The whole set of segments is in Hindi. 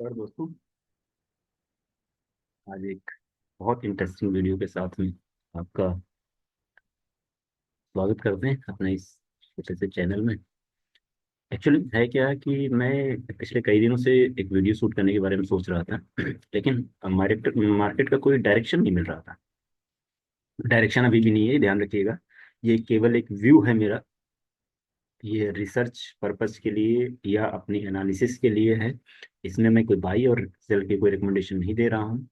और दोस्तों, आज एक बहुत इंटरेस्टिंग वीडियो के साथ में आपका स्वागत करते हैं अपने इस छोटे से चैनल में। एक्चुअली है क्या कि मैं पिछले कई दिनों से एक वीडियो शूट करने के बारे में सोच रहा था लेकिन मार्केट मार्केट का कोई डायरेक्शन नहीं मिल रहा था। डायरेक्शन अभी भी नहीं है, ध्यान रखिएगा। ये केवल एक व्यू है मेरा। ये रिसर्च पर्पस के लिए या अपनी एनालिसिस के लिए है। इसमें मैं कोई बाई और सेल की कोई रिकमेंडेशन नहीं दे रहा हूँ।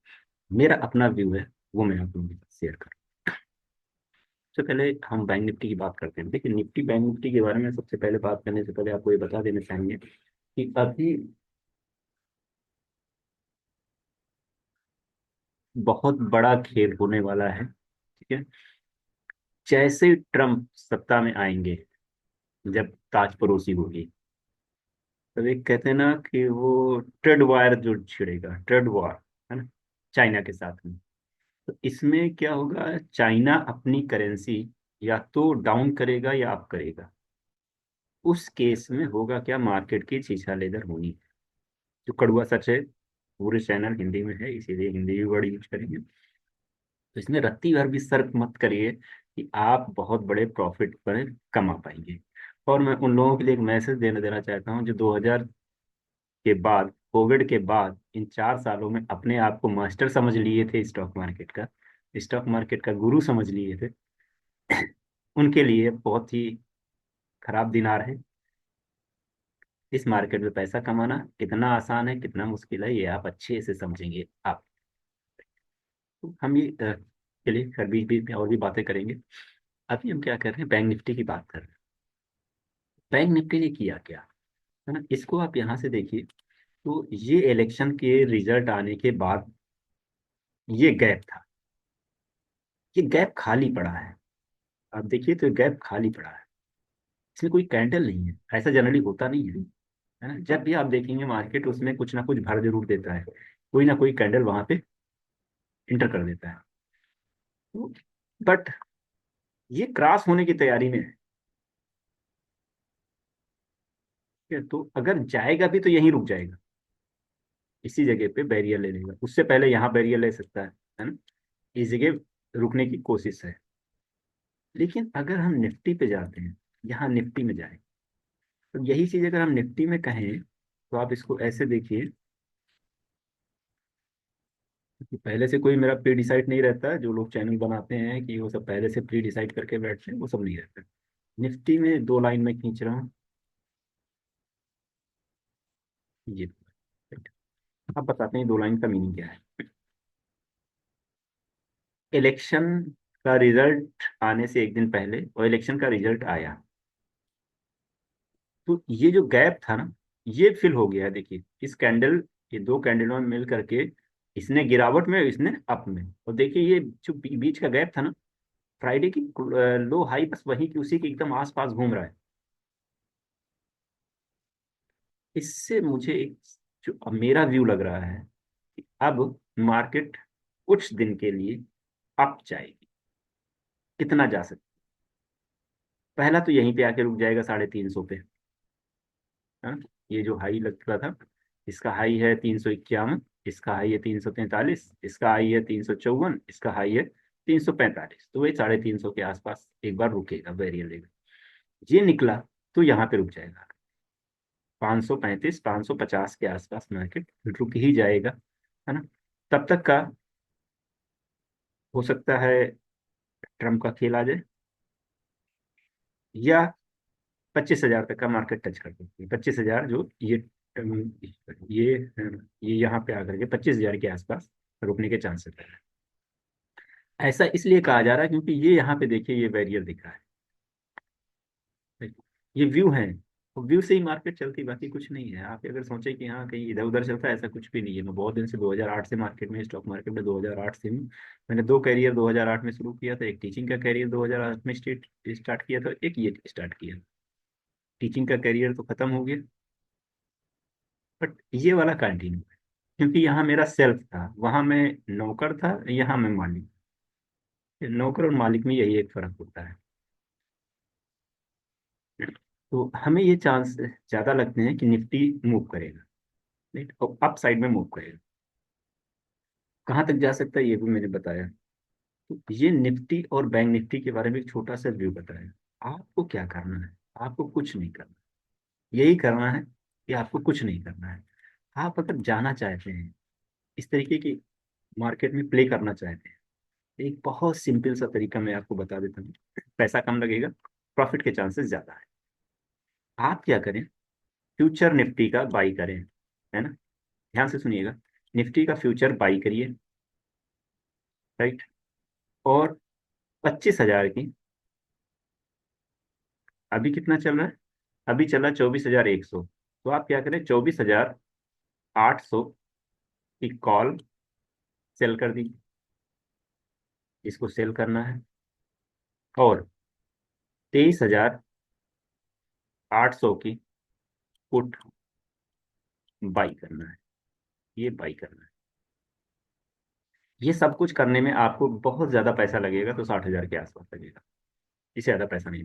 मेरा अपना व्यू है, वो मैं आप लोगों के साथ शेयर कर। सबसे पहले हम बैंक निफ्टी की बात करते हैं। देखिए, निफ्टी बैंक निफ्टी के बारे में सबसे पहले बात करने से पहले आपको ये बता देना चाहेंगे कि अभी बहुत बड़ा खेल होने वाला है। ठीक है। जैसे ट्रम्प सत्ता में आएंगे, जब ताज परोसी होगी, तब एक कहते हैं ना कि वो ट्रेड वार जो छिड़ेगा, ट्रेड वार, है ना, चाइना के साथ में। तो इसमें क्या होगा, चाइना अपनी करेंसी या तो डाउन करेगा या अप करेगा। उस केस में होगा क्या, मार्केट की छीछा लेदर होनी है। जो कड़वा सच है, पूरे चैनल हिंदी में है, इसीलिए हिंदी भी वर्ड यूज करेंगे। तो इसमें रत्ती भर भी सर्च मत करिए कि आप बहुत बड़े प्रॉफिट पर कमा पाएंगे। और मैं उन लोगों के लिए एक मैसेज देना देना चाहता हूँ जो 2000 के बाद, कोविड के बाद, इन 4 सालों में अपने आप को मास्टर समझ लिए थे स्टॉक मार्केट का, स्टॉक मार्केट का गुरु समझ लिए थे। उनके लिए बहुत ही खराब दिन आ रहे हैं। इस मार्केट में पैसा कमाना कितना आसान है, कितना मुश्किल है, ये आप अच्छे से समझेंगे आप। तो हम ये चलिए, फिर भी और भी बातें करेंगे। अभी हम क्या कर रहे हैं, बैंक निफ्टी की बात कर रहे हैं। बैंक निफ्टी ने किया क्या, है ना, इसको आप यहाँ से देखिए। तो ये इलेक्शन के रिजल्ट आने के बाद ये गैप था। ये गैप खाली पड़ा है। आप देखिए तो गैप खाली पड़ा है। इसमें कोई कैंडल नहीं है, ऐसा जनरली होता नहीं है ना। जब भी आप देखेंगे मार्केट, उसमें कुछ ना कुछ भर जरूर देता है, कोई ना कोई कैंडल वहां पे इंटर कर देता है। तो बट ये क्रॉस होने की तैयारी में है। ठीक है, तो अगर जाएगा भी तो यहीं रुक जाएगा, इसी जगह पे बैरियर ले लेगा। उससे पहले यहाँ बैरियर ले सकता है ना। इस जगह रुकने की कोशिश है। लेकिन अगर हम निफ्टी पे जाते हैं, यहाँ निफ्टी में जाए, तो यही चीज अगर हम निफ्टी में कहें, तो आप इसको ऐसे देखिए कि पहले से कोई मेरा प्री डिसाइड नहीं रहता है। जो लोग चैनल बनाते हैं कि वो सब पहले से प्री डिसाइड करके बैठते हैं, वो सब नहीं रहता। निफ्टी में दो लाइन में खींच रहा हूँ, ये। अब बताते हैं दो लाइन का मीनिंग क्या है। इलेक्शन का रिजल्ट आने से एक दिन पहले, और इलेक्शन का रिजल्ट आया, तो ये जो गैप था ना, ये फिल हो गया है। देखिए इस कैंडल, ये दो कैंडलों में मिल करके, इसने गिरावट में, इसने अप में। और देखिए ये जो बीच का गैप था ना, फ्राइडे की लो हाई, बस वही की उसी के एकदम आसपास घूम रहा है। इससे मुझे एक, जो अब मेरा व्यू लग रहा है कि अब मार्केट कुछ दिन के लिए अप जाएगी। कितना जा सकती, पहला तो यहीं पे आके रुक जाएगा 350 पे। हाँ, ये जो हाई लग रहा था, इसका हाई है 351, इसका हाई है 343, इसका हाई है 354, इसका हाई है 345। तो वही 350 के आसपास एक बार रुकेगा, बैरियर लेगा। ये निकला तो यहाँ पे रुक जाएगा। 535 550 के आसपास मार्केट रुक ही जाएगा, है ना। तब तक का हो सकता है ट्रम्प का खेल आ जाए, या 25,000 तक का मार्केट टच कर सकती है। 25,000 जो ये ये यहाँ पे आकर के 25,000 के आसपास रुकने के चांसेस है। ऐसा इसलिए कहा जा रहा है क्योंकि ये यहाँ पे देखिए, ये बैरियर दिख रहा है। ये व्यू है, तो व्यू से ही मार्केट चलती, बाकी कुछ नहीं है। आप अगर सोचे कि हाँ कहीं इधर उधर चलता है, ऐसा कुछ भी नहीं है। मैं बहुत दिन से 2008 से मार्केट में, स्टॉक मार्केट में 2008 से हूँ। मैंने दो कैरियर 2008 में शुरू किया था। एक टीचिंग का कैरियर 2008 में स्टार्ट किया था, एक ये स्टार्ट किया। टीचिंग का कैरियर तो खत्म हो गया, बट ये वाला कंटिन्यू है। क्योंकि यहाँ मेरा सेल्फ था, वहां मैं नौकर था, यहाँ मैं मालिक। नौकर और मालिक में यही एक फर्क होता है। तो हमें ये चांस ज्यादा लगते हैं कि निफ्टी मूव करेगा। राइट, और अप साइड में मूव करेगा। कहाँ तक जा सकता है ये भी मैंने बताया। तो ये निफ्टी और बैंक निफ्टी के बारे में एक छोटा सा व्यू बताया। आपको क्या करना है? आपको कुछ नहीं करना, यही करना है कि आपको कुछ नहीं करना है। आप अगर जाना चाहते हैं, इस तरीके की मार्केट में प्ले करना चाहते हैं, एक बहुत सिंपल सा तरीका मैं आपको बता देता हूँ। पैसा कम लगेगा, प्रॉफिट के चांसेस ज्यादा है। आप क्या करें, फ्यूचर निफ्टी का बाई करें, है ना। ध्यान से सुनिएगा, निफ्टी का फ्यूचर बाई करिए, राइट। और 25,000 की, अभी कितना चल रहा है? अभी चला 24,100। तो आप क्या करें, 24,800 की कॉल सेल कर दी, इसको सेल करना है। और 23,800 की पुट बाई करना है, ये बाई करना है। ये सब कुछ करने में आपको बहुत ज्यादा पैसा लगेगा, तो 60,000 के आसपास लगेगा, इससे ज्यादा पैसा नहीं।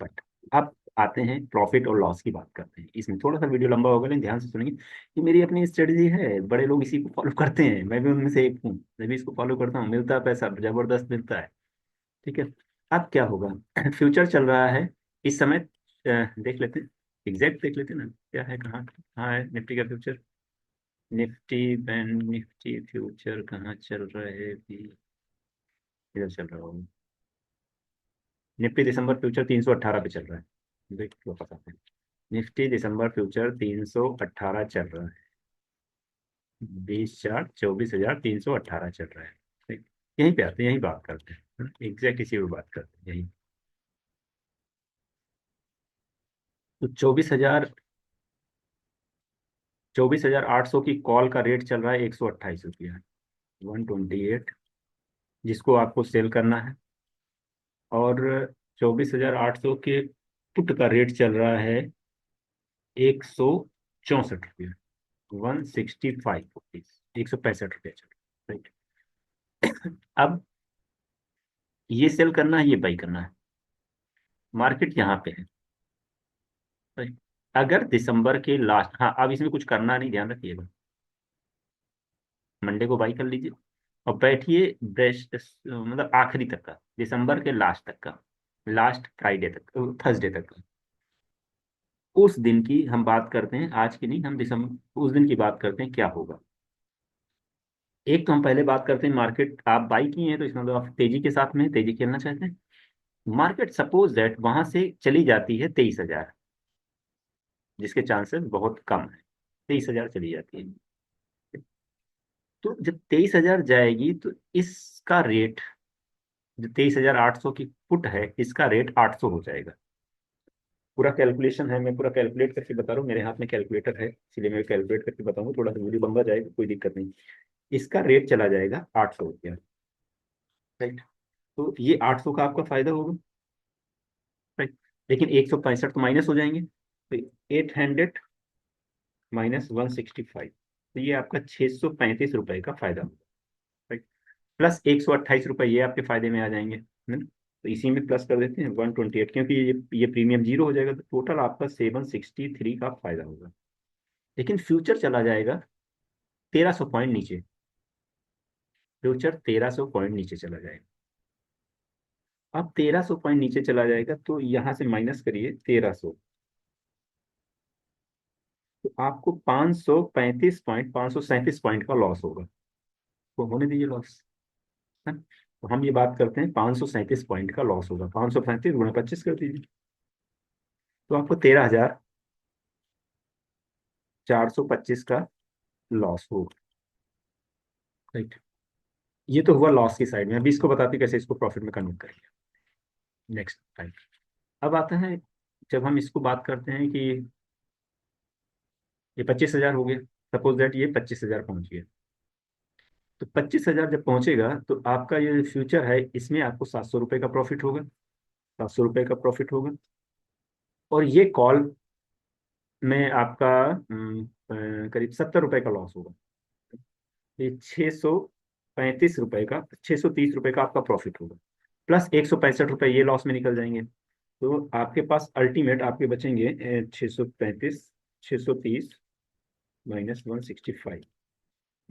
बट अब आते हैं प्रॉफिट और लॉस की बात करते हैं। इसमें थोड़ा सा वीडियो लंबा होगा, लेकिन ध्यान से सुनेंगे। ये मेरी अपनी स्ट्रेटजी है, बड़े लोग इसी को फॉलो करते हैं, मैं भी उनमें से एक हूँ। मैं भी इसको फॉलो करता हूँ, मिलता है पैसा, जबरदस्त मिलता है। ठीक है। अब क्या होगा? फ्यूचर चल रहा है इस समय। देख लेते हैं, एग्जैक्ट देख लेते हैं ना, क्या है, कहाँ कहाँ है निफ्टी का future. Nifty bank Nifty future कहाँ चल रहा है अभी? इधर चल रहा होगा। निफ्टी दिसंबर फ्यूचर 318 पे चल रहा है, देख लो पता है। निफ्टी दिसंबर फ्यूचर 318 चल रहा है। 20/4 24,318 चल रहा है। ठीक। यहीं पे आते हैं, यहीं बात करते हैं, एग्जैक्ट इसी पे बात करते हैं यहीं। तो 24,800 की कॉल का रेट चल रहा है 128 रुपया, 128, जिसको आपको सेल करना है। और 24,800 के पुट का रेट चल रहा है 164 रुपया, 165 रुपीज, 165 रुपया चल रहा है, राइट। अब ये सेल करना है, ये बाई करना है। मार्केट यहाँ पे है, right? अगर दिसंबर के लास्ट, हाँ अब इसमें कुछ करना नहीं, ध्यान रखिएगा। मंडे को बाई कर लीजिए और बैठिए बेस्ट, मतलब आखिरी तक का, दिसंबर के लास्ट तक का, लास्ट फ्राइडे तक, थर्सडे तक का। उस दिन की हम बात करते हैं, आज की नहीं, हम दिसंबर उस दिन की बात करते हैं क्या होगा। एक तो हम पहले बात करते हैं, मार्केट आप बाई किए हैं तो इसका मतलब आप तेजी के साथ में तेजी खेलना चाहते हैं। मार्केट सपोज दैट वहां से चली जाती है 23,000, जिसके चांसेस बहुत कम है, 23,000 चली जाती है। तो जब 23,000 जाएगी तो इसका रेट, जो 23,800 की पुट है, इसका रेट 800 हो जाएगा। पूरा कैलकुलेशन है, मैं पूरा कैलकुलेट करके बता रहा हूँ, मेरे हाथ में कैलकुलेटर है, इसलिए मैं कैलकुलेट करके बताऊंगा। थोड़ा सा वीडियो लंबा जाएगा, कोई दिक्कत नहीं। इसका रेट चला जाएगा 800 रुपया, राइट। तो ये 800 का आपका फायदा होगा, राइट। लेकिन 165 तो माइनस हो जाएंगे, तो 800 माइनस 165, तो ये आपका 635 रुपए का फायदा होगा, राइट। प्लस 128 रुपये ये आपके फायदे में आ जाएंगे, है ना। तो इसी में प्लस कर देते हैं 128, क्योंकि ये प्रीमियम जीरो हो जाएगा, तो टोटल आपका 763 का फायदा होगा। लेकिन फ्यूचर चला जाएगा 1,300 पॉइंट नीचे, फ्यूचर 1,300 पॉइंट नीचे चला जाएगा। अब 1,300 पॉइंट नीचे चला जाएगा, तो यहां से माइनस करिए 1,300, तो आपको 535 पॉइंट, 537 पॉइंट का लॉस होगा। तो होने दीजिए लॉस, है। तो हम ये बात करते हैं 537 पॉइंट का लॉस होगा, 535 × 25 कर दीजिए, तो आपको 13,425 का लॉस होगा, राइट। ये तो हुआ लॉस की साइड में। अभी इसको बताते हैं कैसे इसको प्रॉफिट में कन्वर्ट करेंगे, नेक्स्ट टाइम। अब आता है, जब हम इसको बात करते हैं कि ये 25,000 हो गया, सपोज दैट ये 25,000 पहुंच गया। तो 25,000 जब पहुंचेगा तो आपका ये फ्यूचर है, इसमें आपको 700 रुपये का प्रॉफिट होगा, 700 रुपये का प्रॉफिट होगा। और ये कॉल में आपका करीब 70 रुपये का लॉस होगा। ये 635 रुपये का, 630 रुपये का आपका प्रॉफिट होगा। प्लस 165 रुपये ये लॉस में निकल जाएंगे। तो आपके पास अल्टीमेट आपके बचेंगे 635, 630, -165।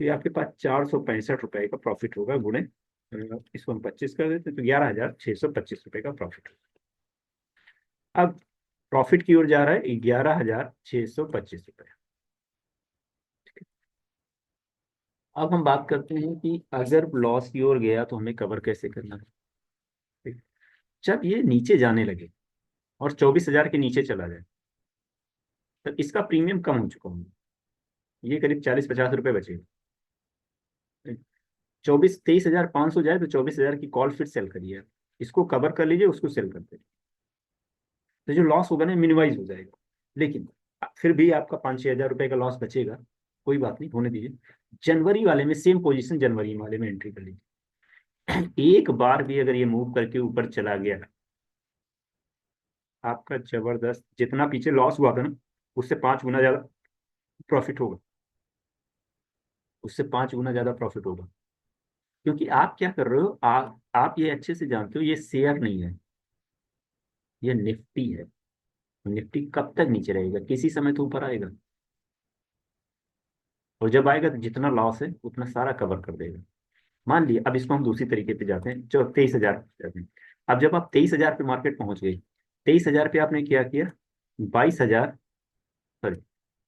तो ये आपके पास 465 रुपए का प्रॉफिट होगा, गुणे इसको हम 25 कर देते हैं तो 11,625 रुपए का प्रॉफिट होगा। अब प्रॉफिट की ओर जा रहा है 11,625 रुपए। अब हम बात करते हैं कि अगर लॉस की ओर गया तो हमें कवर कैसे करना है। ठीक। जब ये नीचे जाने लगे और 24,000 के नीचे चला जाए तो इसका प्रीमियम कम हो चुका होगा, ये करीब 40-50 रुपए बचेगा। 23,500 जाए तो 24,000 की कॉल फिर सेल करिए, इसको कवर कर लीजिए, उसको सेल कर दीजिए, तो जो लॉस होगा ना मिनिमाइज हो जाएगा। लेकिन फिर भी आपका 5-6 हज़ार रुपए का लॉस बचेगा, कोई बात नहीं, होने दीजिए। जनवरी वाले में सेम पोजीशन, जनवरी वाले में एंट्री कर लीजिए। एक बार भी अगर ये मूव करके ऊपर चला गया, आपका जबरदस्त जितना पीछे लॉस हुआ था ना, उससे 5 गुना ज्यादा प्रॉफिट होगा, उससे 5 गुना ज्यादा प्रॉफिट होगा। क्योंकि आप क्या कर रहे हो, आप ये अच्छे से जानते हो, ये शेयर नहीं है, ये निफ्टी है। निफ्टी कब तक नीचे रहेगा, किसी समय तो ऊपर आएगा, और जब आएगा तो जितना लॉस है उतना सारा कवर कर देगा। मान लिया, अब इसको हम दूसरी तरीके पे जाते हैं, जो 23,000 पे जाते हैं। अब जब आप 23,000 पे मार्केट पहुंच गई, 23,000 पे आपने क्या किया, 22,000, सॉरी,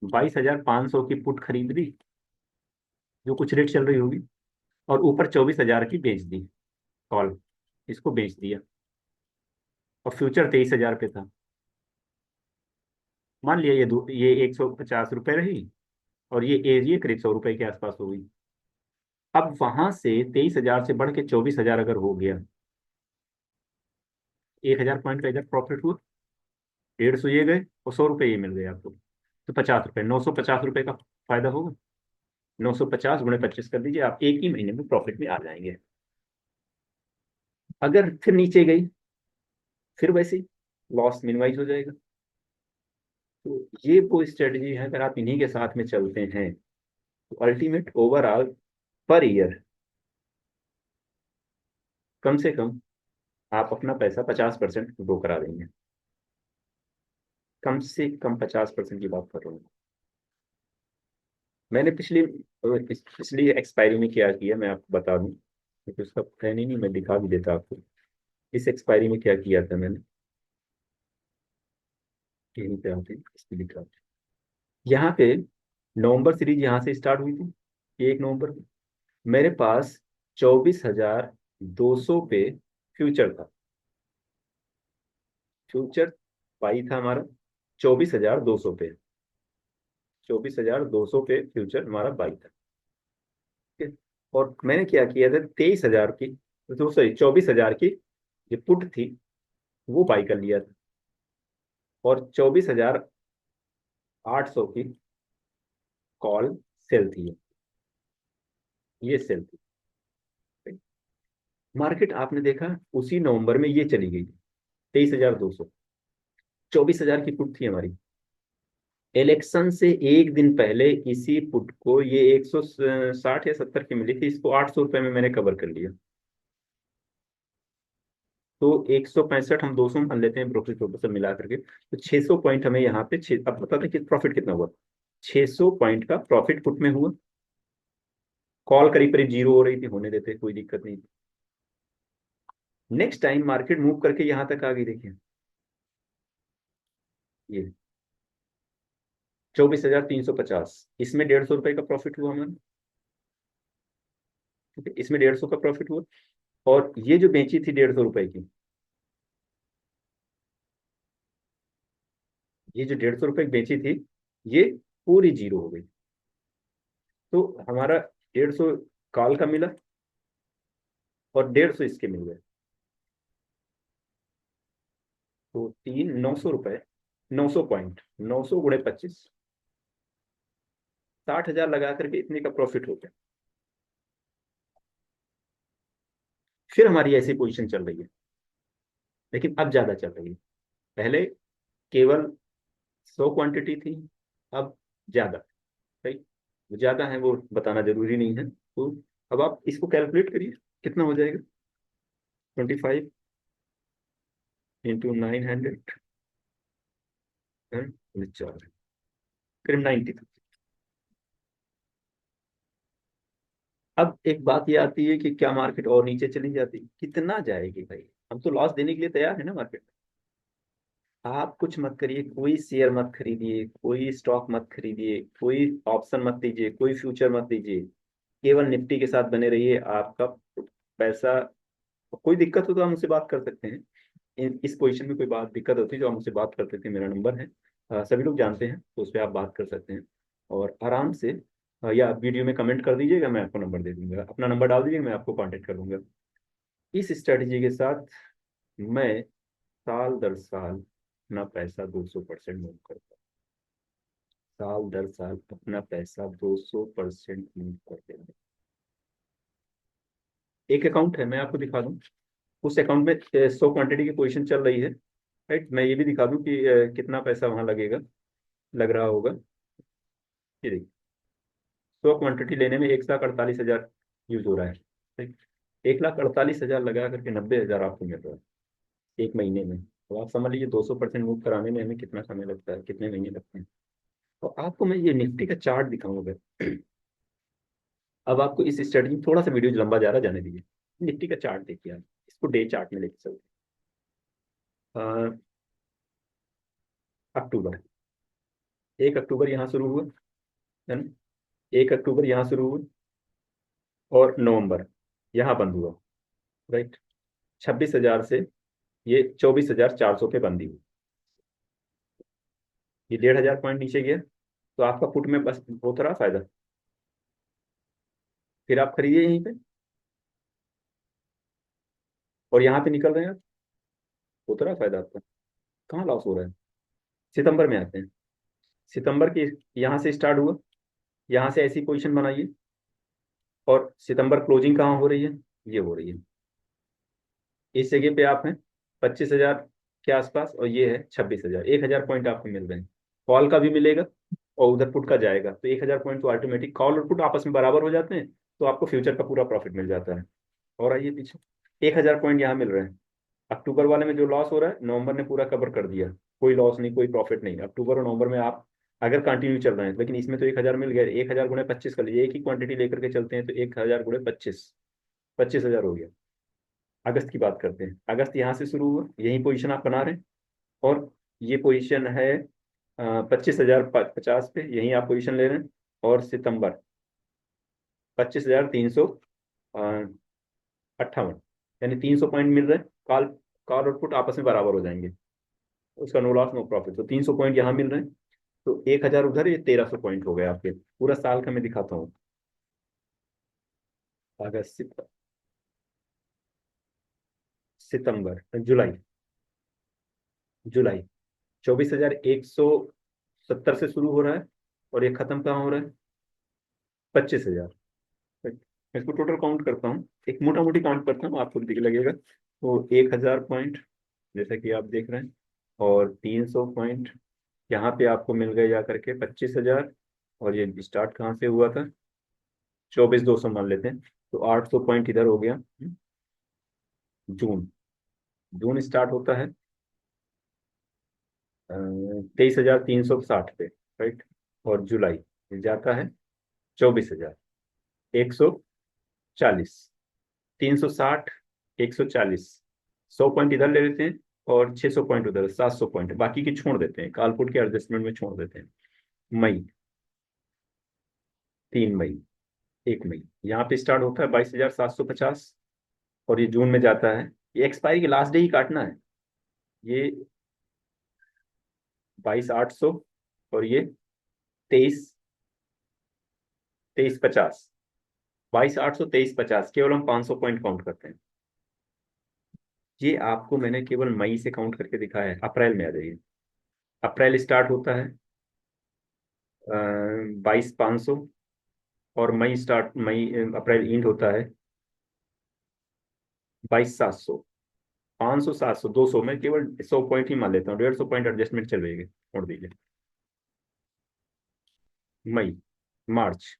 22,500 की पुट खरीद ली, जो कुछ रेट चल रही होगी, और ऊपर 24,000 की बेच दी, कॉल, इसको बेच दिया, और फ्यूचर 23,000 पे था। मान लिया ये 150 रुपए रही, और ये करीब 100 रुपए के आसपास हो गई। अब वहां से 23,000 से बढ़ के 24,000 अगर हो गया, 1,000 पॉइंट का इधर प्रॉफिट हुआ, 150 ये गए और 100 रुपए ये मिल गए आपको, तो 50 रुपए, 950 रुपए का फायदा होगा। 950 गुणे 25 कर दीजिए, आप एक ही महीने में प्रॉफिट में आ जाएंगे। अगर फिर नीचे गई, फिर वैसे लॉस मिनिमाइज हो जाएगा। तो ये वो स्ट्रेटजी है, अगर आप इन्हीं के साथ में चलते हैं तो अल्टीमेट ओवरऑल पर ईयर कम से कम आप अपना पैसा 50% ग्रो करा देंगे। कम से कम 50% की बात कर रहा हूँ। मैंने पिछली एक्सपायरी में क्या किया मैं आपको बता दूं, क्योंकि उसका प्लान ही नहीं, मैं दिखा भी देता आपको। इस एक्सपायरी में क्या किया था मैंने, यहीं पे आते हैं, इस पे दिखा। यहाँ पे नवंबर सीरीज यहाँ से स्टार्ट हुई थी, 1 नवंबर को। मेरे पास 24,200 पे फ्यूचर था। फ्यूचर पाई था हमारा 24,200 पे, 24,200 पे फ्यूचर हमारा बाई था। ठीक है। और मैंने क्या किया था, 23,000 की, तो सॉरी 24,000 की जो पुट थी वो बाई कर लिया था, और 24,800 की कॉल सेल थी, ये सेल थी। मार्केट आपने देखा उसी नवंबर में ये चली गई, 23,200, 24,000 की पुट थी हमारी। इलेक्शन से एक दिन पहले इसी पुट को ये 160 या 70 की मिली थी, इसको 800 रुपये में मैंने कवर कर लिया। तो 165 हम 200 मान लेते हैं, ब्रोकरेज प्रोफेसर मिला करके, तो 600 पॉइंट हमें यहाँ पे अब पता था कि प्रॉफिट कितना हुआ। 600 पॉइंट का प्रॉफिट पुट में हुआ। कॉल करीब करीब जीरो हो रही थी, होने देते, कोई दिक्कत नहीं थी। नेक्स्ट टाइम मार्केट मूव करके यहाँ तक आ गई, देखिए ये 24,350, इसमें 150 रुपए का प्रॉफिट हुआ हमारा। ठीक है, इसमें 150 का प्रॉफिट हुआ। और ये जो बेची थी 150 रुपए की, ये जो 150 रुपए की बेची थी, ये पूरी जीरो हो गई। तो हमारा 150 कॉल का मिला, और 150 इसके मिल गए। तो 900 रुपए, 900 पॉइंट, 900 गुणे 25, 60,000 लगा करके इतने का प्रॉफिट हो गया। फिर हमारी ऐसी पोजीशन चल रही है, लेकिन अब ज्यादा चल रही है। पहले केवल 100 क्वांटिटी थी, अब ज्यादा। भाई वो ज्यादा है वो बताना जरूरी नहीं है। तो अब आप इसको कैलकुलेट करिए, कितना हो जाएगा, 25 × 900, करीब 90। अब एक बात ये आती है कि क्या मार्केट और नीचे चली जाती, कितना जाएगी भाई? हम तो लॉस देने के लिए तैयार है ना मार्केट में। आप कुछ मत करिए, कोई शेयर मत खरीदिए, कोई स्टॉक मत खरीदिए, कोई ऑप्शन मत लीजिए, कोई फ्यूचर मत लीजिए। केवल निफ्टी के साथ बने रहिए। आपका पैसा, कोई दिक्कत हो तो हम मुझसे बात कर सकते हैं। इस पोजीशन में कोई बात दिक्कत होती है तो आप मुझसे बात कर सकते हैं, मेरा नंबर है। सभी लोग जानते हैं, तो उस पर आप बात कर सकते हैं और आराम से। या वीडियो में कमेंट कर दीजिएगा, मैं आपको नंबर दे दूंगा, अपना नंबर डाल दीजिएगा, मैं आपको कांटेक्ट कर दूंगा। इस स्ट्रेटजी के साथ मैं साल दर साल अपना पैसा 200% मूव करता हूँ। साल दर साल अपना पैसा 200% मूव कर देता हूँ। एक अकाउंट है, मैं आपको दिखा दूं। उस अकाउंट में 100 क्वांटिटी की पोजीशन चल रही है। राइट, मैं ये भी दिखा दूं कि कितना पैसा वहां लगेगा, लग रहा होगा। ये देखिए, 100 क्वांटिटी लेने में 1,48,000 यूज हो रहा है। ठीक, 1,48,000 लगा करके 90,000 आपको मिल रहा है एक महीने में। तो आप समझ लीजिए 200% मूव कराने में हमें कितना समय लगता है, कितने महीने लगते हैं। और आपको मैं ये निफ्टी का चार्ट दिखाऊंगा। अब आपको इस स्ट्रेटजी में थोड़ा सा वीडियो लंबा जा रहा, जाने दीजिए। निफ्टी का चार्ट देखिए आप, इसको डे चार्ट में लेके चलते हैं। अक्टूबर, 1 अक्टूबर यहाँ शुरू हुआ, है ना? 1 अक्टूबर यहाँ शुरू हुआ और नवंबर यहाँ बंद हुआ। राइट, 26,000 से ये 24,400 पे बंदी हुई। ये 1,500 पॉइंट नीचे गया, तो आपका पुट में बस होता रहा फायदा। फिर आप खरीदिए यहीं पे और यहाँ पे निकल रहे हैं आप, होता रहा फायदा आपका। कहाँ लॉस हो रहा है? सितंबर में आते हैं। सितंबर के यहाँ से स्टार्ट हुआ, यहाँ से ऐसी पोजीशन बनाइए और सितंबर क्लोजिंग कहाँ हो रही है? ये हो रही है, इस जगह पे आप हैं 25,000 के आसपास, और ये है 26,000। 1,000 पॉइंट आपको मिल रहे हैं। कॉल का भी मिलेगा और उधर पुट का जाएगा, तो 1,000 पॉइंट तो ऑटोमेटिक कॉल और पुट आपस में बराबर हो जाते हैं। तो आपको फ्यूचर का पूरा प्रॉफिट मिल जाता है। और आइए पीछे, 1,000 पॉइंट यहाँ मिल रहे हैं। अक्टूबर वाले में जो लॉस हो रहा है, नवंबर ने पूरा कवर कर दिया। कोई लॉस नहीं, कोई प्रॉफिट नहीं। अक्टूबर और नवंबर में आप अगर कंटिन्यू चल रहे हैं, लेकिन इसमें तो 1,000 मिल गया। 1,000 गुणे 25 कर लीजिए, एक ही क्वांटिटी लेकर के चलते हैं तो 1,000 गुणे 25, 25,000 हो गया। अगस्त की बात करते हैं, अगस्त यहाँ से शुरू हुआ, यही पोजीशन आप बना रहे हैं। और ये पोजीशन है 25,050 पे, यही आप पोजीशन ले रहे हैं। और सितंबर 25,358, यानी 300 पॉइंट मिल रहे हैं। कॉल, कॉल और पुट आपस में बराबर हो जाएंगे, उसका नो लॉस नो प्रॉफिट। तो 300 पॉइंट यहाँ मिल रहे हैं, तो 1,000 उधर, ये 1,300 पॉइंट हो गए आपके। पूरा साल का मैं दिखाता हूँ। अगस्त, सितंबर, जुलाई, जुलाई 24,170 से शुरू हो रहा है और ये खत्म कहाँ हो रहा है? 25,000। मैं इसको टोटल काउंट करता हूँ, एक मोटा मोटी काउंट करता हूँ, आपको दिख लगेगा। तो 1,000 पॉइंट जैसा कि आप देख रहे हैं, और 300 पॉइंट यहाँ पे आपको मिल गए जा करके 25,000। और ये स्टार्ट कहाँ से हुआ था? 24,200 मान लेते हैं, तो 800 पॉइंट इधर हो गया। जून, जून स्टार्ट होता है 23,360 पे। राइट, और जुलाई ये जाता है 24,140, 360, 140, 100 पॉइंट इधर ले लेते हैं और 600 पॉइंट उधर, 700 पॉइंट बाकी की छोड़ देते हैं, कालपुट के एडजस्टमेंट में छोड़ देते हैं। मई, 3 मई, 1 मई यहाँ पे स्टार्ट होता है 22,750, और ये जून में जाता है। ये एक्सपायरी के लास्ट डे ही काटना है। ये 22,800, और ये 23,350, 22,800, 23,50, केवल हम 500 पॉइंट काउंट करते हैं। ये आपको मैंने केवल मई से काउंट करके दिखाया है। अप्रैल में आ जाइए। अप्रैल स्टार्ट होता है 22,500, और मई अप्रैल एंड होता है 22,700। 500, 700, 200 में केवल 100 पॉइंट ही मान लेता हूँ, 150 पॉइंट एडजस्टमेंट चल रही है, छोड़ दीजिए। मई, मार्च,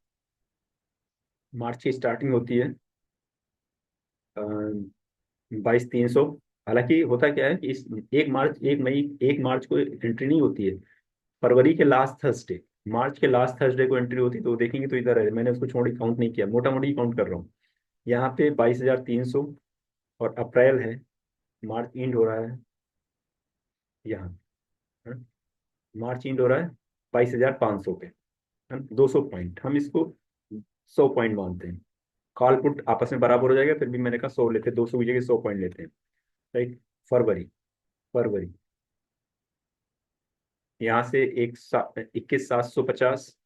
मार्च की स्टार्टिंग होती है 22,300। हालांकि होता क्या है कि इस 1 मार्च, 1 मई, 1 मार्च को एंट्री नहीं होती है, फरवरी के लास्ट थर्सडे, मार्च के लास्ट थर्सडे को एंट्री होती तो वो देखेंगे तो इधर है, मैंने उसको छोड़ काउंट नहीं किया, मोटा मोटी काउंट कर रहा हूँ। यहाँ पे 22,300, और अप्रैल है, मार्च इंड हो रहा है यहाँ, हाँ? मार्च इंड हो रहा है 22,500 पे, है ना? 200 पॉइंट, हम इसको 100 पॉइंट मानते हैं। कॉल पुट आपस में बराबर हो जाएगा, फिर भी मैंने कहा 100 लेते हैं, 200 की जगह 100 पॉइंट लेते हैं। राइट। फरवरी, फरवरी यहाँ से 21,750,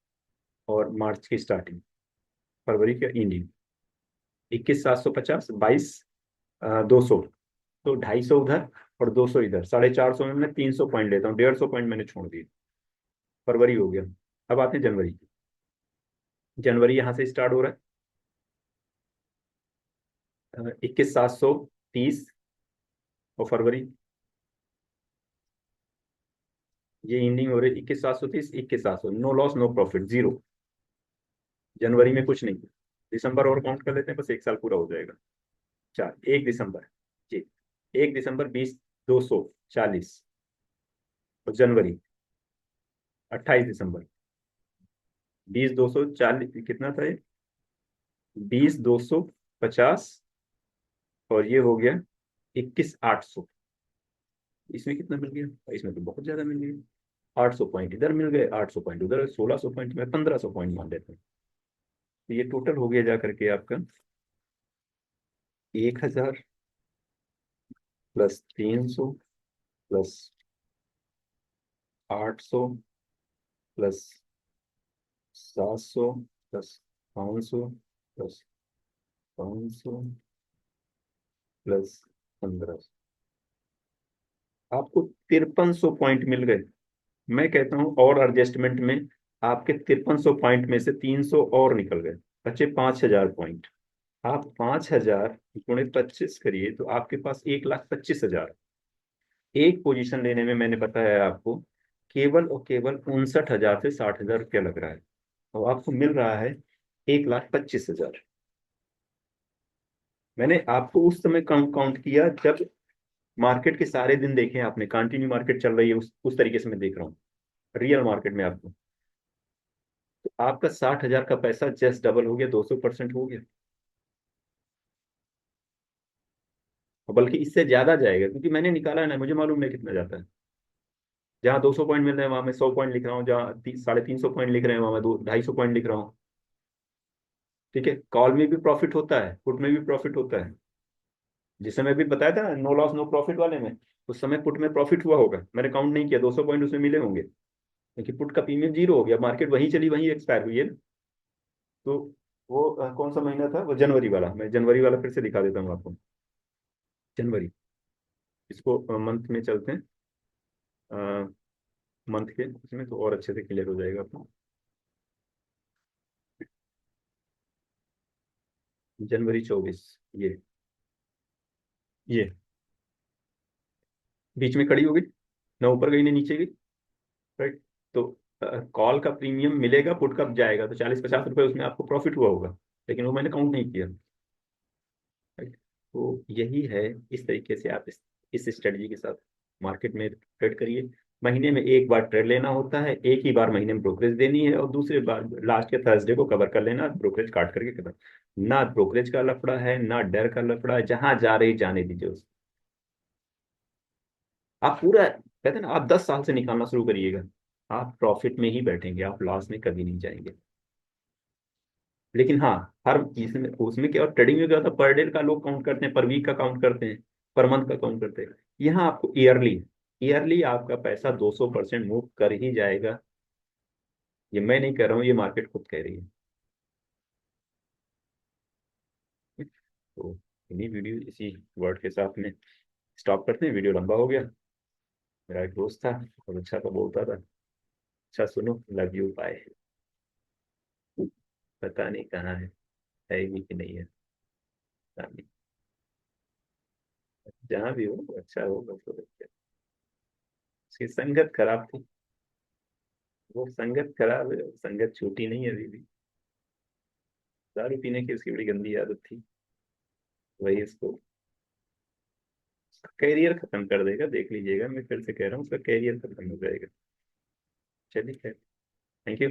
और मार्च की स्टार्टिंग, फरवरी के एंडिंग, 21,750, 22,200, तो 250 उधर और 200 इधर, 450 में मैं 300 पॉइंट लेता हूँ, 150 पॉइंट मैंने छोड़ दिए। फरवरी हो गया। अब आते हैं जनवरी। जनवरी यहाँ से स्टार्ट हो रहा 21,730, और फरवरी ये एंडिंग हो रही 21,730, 21,700, no loss no profit, zero. जनवरी में कुछ नहीं। दिसंबर और काउंट कर लेते हैं, बस एक साल पूरा हो जाएगा। 1 दिसंबर, जी, 1 दिसंबर 20,240, और जनवरी 28 दिसंबर 20,240, कितना था ये, 20,250, और ये हो गया 21,800। इसमें कितना मिल गया, इसमें तो बहुत ज्यादा मिल गया। 800 पॉइंट इधर मिल गए, 800 पॉइंट उधर, 1,600 पॉइंट में 1,500 पॉइंट मान लेते हैं। तो ये टोटल हो गया जा करके आपका 1,000 +300 +800 +700 +500 +500 +1,500, आपको 5,300 पॉइंट मिल गए। मैं कहता हूं और एडजस्टमेंट में आपके 5,300 पॉइंट में से 300 और निकल गए, बचे 5,000 पॉइंट। आप 5,000 गुणे 25 करिए तो आपके पास 1,25,000। एक पोजीशन लेने में मैंने बताया आपको केवल और केवल 59,000 से 60,000 रुपया लग रहा है, और आपको मिल रहा है 1,25,000। मैंने आपको उस समय काउंट काउंट किया जब मार्केट के सारे दिन देखे आपने, कंटिन्यू मार्केट चल रही है, उस तरीके से मैं देख रहा हूँ रियल मार्केट में आपको। तो आपका 60,000 का पैसा जस्ट डबल हो गया, 200% हो गया, और बल्कि इससे ज्यादा जाएगा, क्योंकि मैंने निकाला है ना, मुझे मालूम है कितना जाता है। जहाँ 200 पॉइंट मिल रहे हैं वहां मैं 100 पॉइंट लिख रहा हूँ, जहाँ 350 पॉइंट लिख रहे हैं वहां मैं 250 पॉइंट लिख रहा हूँ। ठीक है, कॉल में भी प्रॉफिट होता है, पुट में भी प्रॉफिट होता है। जिस समय भी बताया था नो लॉस नो प्रॉफिट वाले में, उस समय पुट में प्रॉफिट हुआ होगा, मैंने काउंट नहीं किया, 200 पॉइंट उसमें मिले होंगे, क्योंकि पुट का प्रीमियम जीरो हो गया, मार्केट वहीं चली वहीं एक्सपायर हुई है ना। तो वो कौन सा महीना था वो, जनवरी वाला, मैं जनवरी वाला फिर से दिखा देता हूँ आपको। जनवरी, इसको मंथ में चलते हैं, मंथ के उसमें तो और अच्छे से क्लियर हो जाएगा आपको। जनवरी 24, ये बीच में खड़ी हो गई, ना ऊपर गई ना नीचे गई। राइट। तो कॉल का प्रीमियम मिलेगा, पुट का जाएगा, तो 40-50 रुपए उसमें आपको प्रॉफिट हुआ होगा, लेकिन वो मैंने काउंट नहीं किया। राइट। तो यही है, इस तरीके से आप इस स्ट्रेटजी के साथ मार्केट में ट्रेड करिए। महीने में एक बार ट्रेड लेना होता है, एक ही बार महीने में ब्रोकरेज देनी है, और दूसरे बार लास्ट के थर्सडे को कवर कर लेना, ब्रोकरेज काट करके खत्म। ना ब्रोकरेज का लफड़ा है, ना डर का लफड़ा है, जहां जा रही जाने दीजिए उसको। आप पूरा कहते हैं ना, आप 10 साल से निकालना शुरू करिएगा, आप प्रॉफिट में ही बैठेंगे, आप लॉस में कभी नहीं जाएंगे। लेकिन हाँ, हर इसमें उसमें क्या, और ट्रेडिंग में क्या होता है, पर डे का लोग काउंट करते हैं, पर वीक का काउंट करते हैं, पर मंथ का काउंट करते हैं। यहाँ आपको ईयरली, ईयरली आपका पैसा 200% मूव कर ही जाएगा। ये मैं नहीं कह रहा हूँ, ये मार्केट खुद कह रही है। तो इन्हीं वीडियो इसी वर्ड के साथ में स्टॉप करते हैं, वीडियो लंबा हो गया। मेरा एक दोस्त था और अच्छा तो बोलता था, अच्छा सुनो, लव यू बाय, पता नहीं कहाँ है भी कि नहीं है, पता नहीं। जहाँ भी हो अच्छा हो बस, तो उसकी संगत खराब थी, वो संगत खराब है, संगत छूटी नहीं है अभी भी। दारू पीने की उसकी बड़ी गंदी आदत थी, वही इसको कैरियर खत्म कर देगा, देख लीजिएगा, मैं फिर से कह रहा हूँ, उसका कैरियर खत्म हो जाएगा। चलिए खैर। Thank you.